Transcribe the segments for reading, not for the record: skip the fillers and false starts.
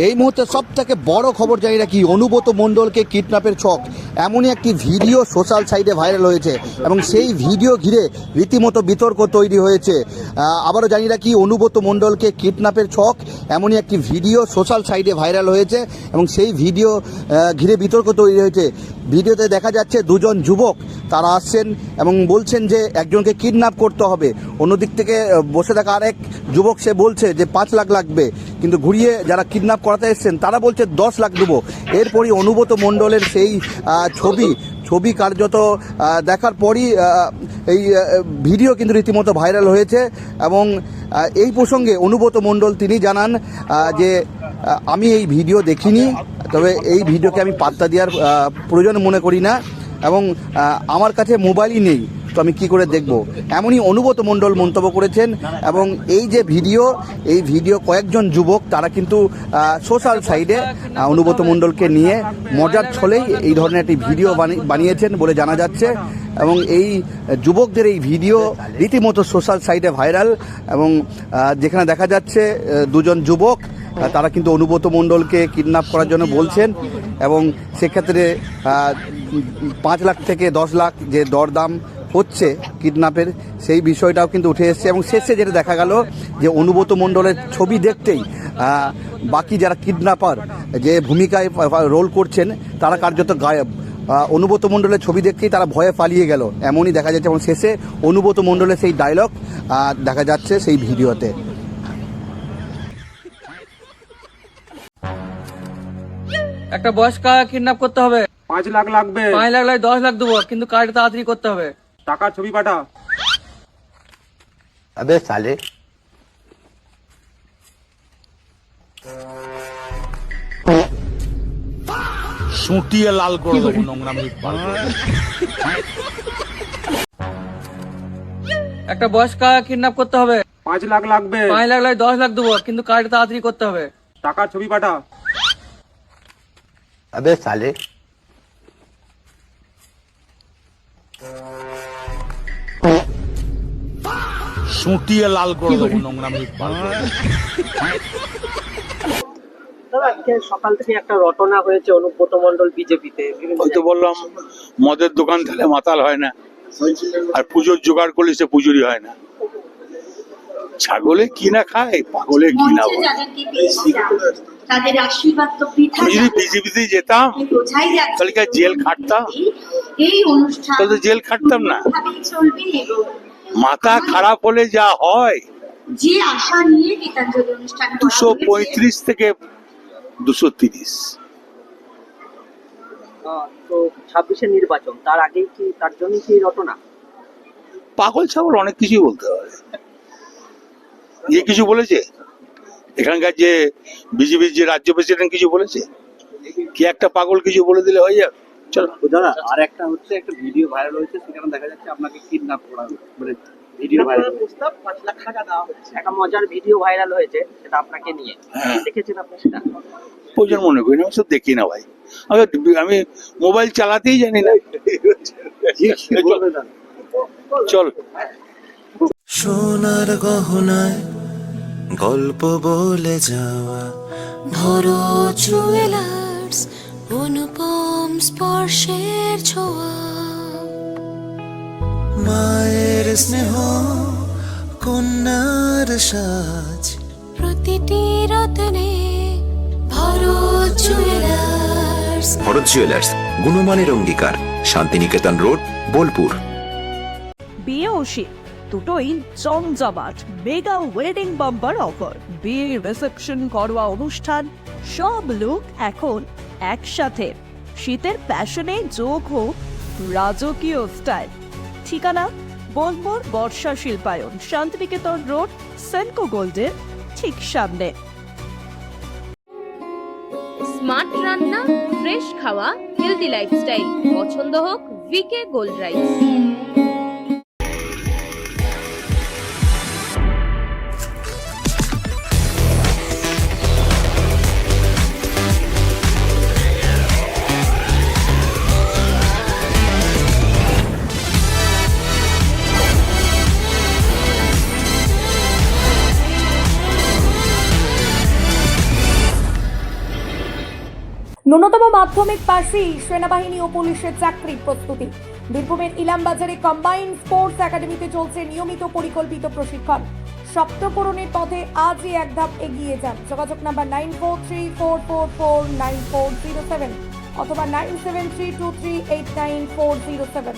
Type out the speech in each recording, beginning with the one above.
এই মুহূর্তে সব থেকে বড় খবর জানি না কি, অনুব্রত মণ্ডলকে কিডন্যাপের ছক, এমনই একটি ভিডিও সোশ্যাল সাইটে ভাইরাল হয়েছে এবং সেই ভিডিও ঘিরে রীতিমতো বিতর্ক তৈরি হয়েছে। আবারও জানি না কি, অনুব্রত মণ্ডলকে কিডন্যাপের ছক, এমনই একটি ভিডিও সোশ্যাল সাইটে ভাইরাল হয়েছে এবং সেই ভিডিও ঘিরে বিতর্ক তৈরি হয়েছে। ভিডিওতে দেখা যাচ্ছে দুজন যুবক তারা আসছেন এবং বলছেন যে একজনকে কিডন্যাপ করতে হবে। অন্যদিক থেকে বসে থাকা আরেক যুবক সে বলছে যে 5 লাখ লাগবে, কিন্তু ঘুরিয়ে যারা কিডন্যাপ করাতে এসছেন তারা বলছে 10 লাখ দেবো। এরপরই অনুব্রত মণ্ডলের সেই ছবি কার্যত দেখার পরই এই ভিডিও কিন্তু রীতিমতো ভাইরাল হয়েছে। এবং এই প্রসঙ্গে অনুব্রত মণ্ডল তিনি জানান যে আমি এই ভিডিও দেখিনি, তবে এই ভিডিওকে আমি পাত্তা দেওয়ার প্রয়োজন মনে করি না এবং আমার কাছে মোবাইলই নেই, তো আমি কি করে দেখব, এমনই অনুব্রত মণ্ডল মন্তব্য করেছেন। এবং এই যে ভিডিও কয়েকজন যুবক তারা কিন্তু সোশ্যাল সাইটে অনুব্রত মণ্ডলকে নিয়ে মজার ছলেই এই ধরনের একটি ভিডিও বানিয়েছেন বলে জানা যাচ্ছে। এবং এই যুবকদের এই ভিডিও রীতিমতো সোশ্যাল সাইটে ভাইরাল এবং যেখানে দেখা যাচ্ছে দুজন যুবক তারা কিন্তু অনুব্রত মণ্ডলকে কিডন্যাপ করার জন্য বলছেন এবং সেক্ষেত্রে 5 লাখ থেকে 10 লাখ যে দরদাম হচ্ছে কিডন্যাপের, সেই বিষয়টাও কিন্তু উঠে এসছে। এবং শেষে যেটা দেখা গেল যে অনুব্রত মণ্ডলের ছবি দেখতেই বাকি যারা কিডন্যাপার যে ভূমিকায় রোল করছেন তারা কার্যত গায়েব। অনুব্রত মণ্ডলের ছবি দেখতেই তারা ভয়ে পালিয়ে গেল, এমনই দেখা যাচ্ছে। এবং শেষে অনুব্রত মণ্ডলের সেই ডায়লগ দেখা যাচ্ছে সেই ভিডিওতে। একটা বয়স্ক কিডন্যাপ করতে হবে, 5 লাখ লাগবে। 5 লাখ লাগে 10 লাখ দেবো, কিন্তু কাজটা তাড়াতাড়ি করতে হবে। টাকা ছবি পাঠা। अबे साले সুটিয়ে লাল করে দেবো নোংরামি। একটা বয়স্ক কিডন্যাপ করতে হবে, 5 লাখ লাগবে। 5 লাখ লাগে 10 লাখ দেবো, কিন্তু কাজটা তাড়াতাড়ি করতে হবে। টাকা ছবি পাঠা। अबे साले সুটিয়ে লাল করে দেবো নোংরামি। সকাল থেকে একটা রটনা হয়েছে অনুব্রত মণ্ডল বিজেপিতে। ওই তো বললাম, মদের দোকান থেকে মাতাল হয় না, আর পুজোর জোগাড় করলে সে পুজোরই হয় না। ছাগলে কি না খায়, পাগলে কি না বলে। তাদের আশীর্বাদ তো বৃথা আমি যদি বিজেপিতে যেতাম বোঝাই যাচ্ছে তাহলে কি আর জেল খাটতাম? এই অনুষ্ঠান তাহলে তো জেল খাটতাম না। ভাবেই চলবে এবং মাথা খারাপ হলে যা হয়, যে আশা নিয়ে গীতাঞ্জলি অনুষ্ঠান করা 235 থেকে 230। তো 26-এর নির্বাচন, তার আগেই কি তার জন্য কি রটনা? পাগল ছাগল অনেক কিছুই বলতে পারে। যে কিছু বলেছে, এখানকার যে বিজেপির যে রাজ্য প্রেসিডেন্ট কিছু বলেছে, কি একটা পাগল কিছু বলে দিলে হয়ে যাবে? চলো দাদা, আর একটা হচ্ছে একটা ভিডিও ভাইরাল হয়েছে, সেখানে দেখা যাচ্ছে আপনাকে কিডন্যাপ করা মানে ভিডিও ভাইরাল প্রস্তাব 5 লাখ টাকা দেওয়া হচ্ছে। একটা মজার ভিডিও ভাইরাল হয়েছে, সেটা আপনাকে নিয়ে। দেখেছেন আপনি সেটা? প্রয়োজন মনে করি না, আমি সব দেখি না ভাই। আমি মোবাইল চালাতেই জানি না। চল। সোনার গহনায় গল্প বলে যাওয়া ভরো জুয়েলার্স, অনুপম স্পর্শের ছোঁয়া, মায়ের স্নেহ, কন্যার সাজ, প্রতিটি রত্নে ভরো জুয়েলার্স। ভরত জুয়েলার্স, গুণমানের অঙ্গীকার, শান্তিনিকেতন রোড, বোলপুর। বিয়ে ও শীত দুটোই জমজমাট মেগা ওয়েডিং বাম্পার অফার। বিয়ে, রিসেপশন, ঘরোয়া অনুষ্ঠান, সব লুক এখন একসাথে। শীতের প্যাশনে যোগ হোক রাজকীয় স্টাইল। ঠিকানা বোলপুর বর্ষা শিল্পায়ন, শান্তিনিকেতন রোড, সেনকো গোল্ডের ঠিক সামনে। স্মার্ট রান্না, ফ্রেশ খাওয়া, হেলদি লাইফস্টাইল, পছন্দ হোক ভিকে গোল্ড রাইস। ন্যূনতম মাধ্যমিক পাশেই সেনাবাহিনী ও পুলিশের চাকরির প্রস্তুতি। বীরভূমের ইলামবাজারে কম্বাইন্ড স্পোর্টস একাডেমিতে চলছে নিয়মিত পরিকল্পিত প্রশিক্ষণ। সপ্তপূরণের পথে আজই এক ধাপ এগিয়ে যান। যোগাযোগ নাম্বার 9434449407 অথবা 9732389407।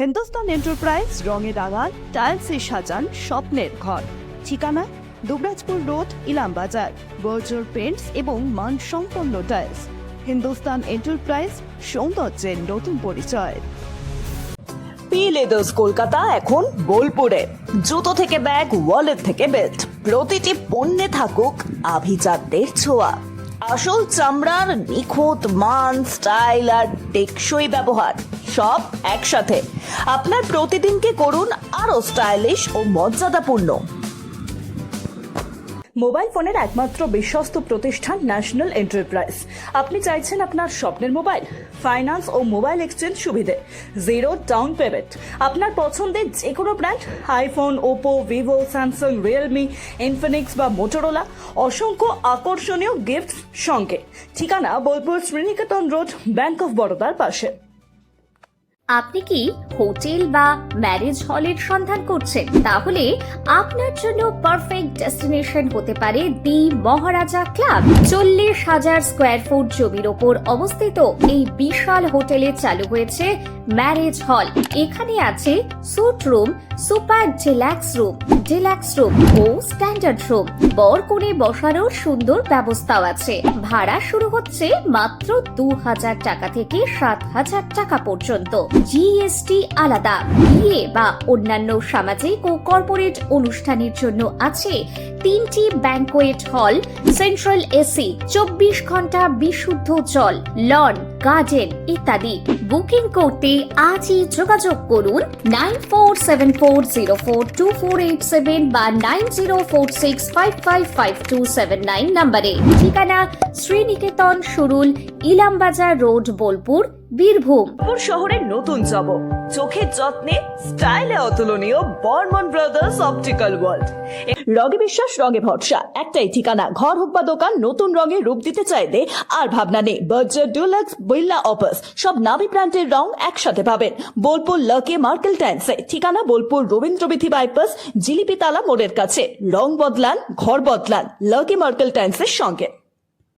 হিন্দুস্তান এন্টারপ্রাইজ রঙে রাঙান টাইলসে সাজান স্বপ্নের ঘর। ঠিকানা দুবরাজপুর রোড, ইলামবাজার। বর্জর পেন্টস এবং মানসম্পন্ন টাইলস। হিন্দুস্তান এন্টারপ্রাইজ, সৌন্দর্যের নতুন পরিচয়। পি লেদার্স কলকাতা এখন বোলপুরে। জুতো থেকে ব্যাগ, ওয়ালেট থেকে বেল্ট, প্রতিটি পণ্যে থাকুক আভিজাত্যের ছোঁয়া। আসল চামড়ার নিখুঁত মান, স্টাইল আর টেকসই ব্যবহার সব একসাথে। আপনার প্রতিদিনকে করুন আরো স্টাইলিশ ও মর্যাদাপূর্ণ। মোবাইল ফোনের একমাত্র বিশ্বস্ত প্রতিষ্ঠান ন্যাশনাল এন্টারপ্রাইজ। আপনি চাইছেন আপনার স্বপ্নের মোবাইল, ফাইন্যান্স ও মোবাইল এক্সচেঞ্জ সুবিধে, জিরো ডাউন পেমেন্ট। আপনার পছন্দের যে কোনো brand, iPhone, Oppo, Vivo, Samsung, Realme, Infinix বা মোটরোলা, অসংখ্য আকর্ষণীয় গিফট সঙ্গে। ঠিকানা Bolpur Sriniketan road, bank of বরোদার পাশে। আপনি কি হোটেল বা ম্যারেজ হলের সন্ধান করছেন? তাহলে আপনার জন্য পারফেক্ট ডেস্টিনেশন হতে পারে দি মহারাজা ক্লাব। 40,000 স্কোয়ার ফুট জমির ওপর অবস্থিত এই বিশাল হোটেলে চালু হয়েছে ম্যারেজ হল। এখানে আছে suite room, super deluxe room ও স্ট্যান্ডার্ড রুম। বর কনে বসানোর সুন্দর ব্যবস্থাও আছে। ভাড়া শুরু হচ্ছে মাত্র 2,000 টাকা থেকে 7,000 টাকা পর্যন্ত। জিএসটি আলাদা। বিয়ে বা অন্যান্য সামাজিক ও কর্পোরেট অনুষ্ঠানের জন্য আছে 3টি ব্যাংকোয়েট হল, সেন্ট্রাল এসি, 24 ঘন্টা বিশুদ্ধ জল, লন, গার্ডেন ইত্যাদি। বুকিং করতে আজই যোগাযোগ করুন 9474042487 বা 9046555279 নম্বরে। ঠিকানা শ্রীনিকেতন সুরুল, ইলামবাজার রোড, বোলপুর, বীরভূম। শহরের নতুন জব, চোখের যত্নে স্টাইলে অতুলনীয় বর্মন ব্রাদার্স অপটিক্যাল ওয়ার্ল্ড। রঙে বিশ্বাস, রঙে ভরসা, একটাই ঠিকানা। ঘর হোক বা দোকান, নতুন রঙে রূপ দিতে চাইলে আর ভাবনা নেই। বার্জার, ডুলাক্স, বিল্লা, অপাস সব নামি ব্র্যান্ডের রং একসাথে পাবেন বোলপুর লাকি মার্কেল টাইলসে। ঠিকানা বোলপুর রবীন্দ্রবিথি বাইপাস, জিলিপিতালা মোড়ের কাছে। রং বদলান, ঘর বদলান, লাকি মার্কেল টাইলসের সঙ্গে।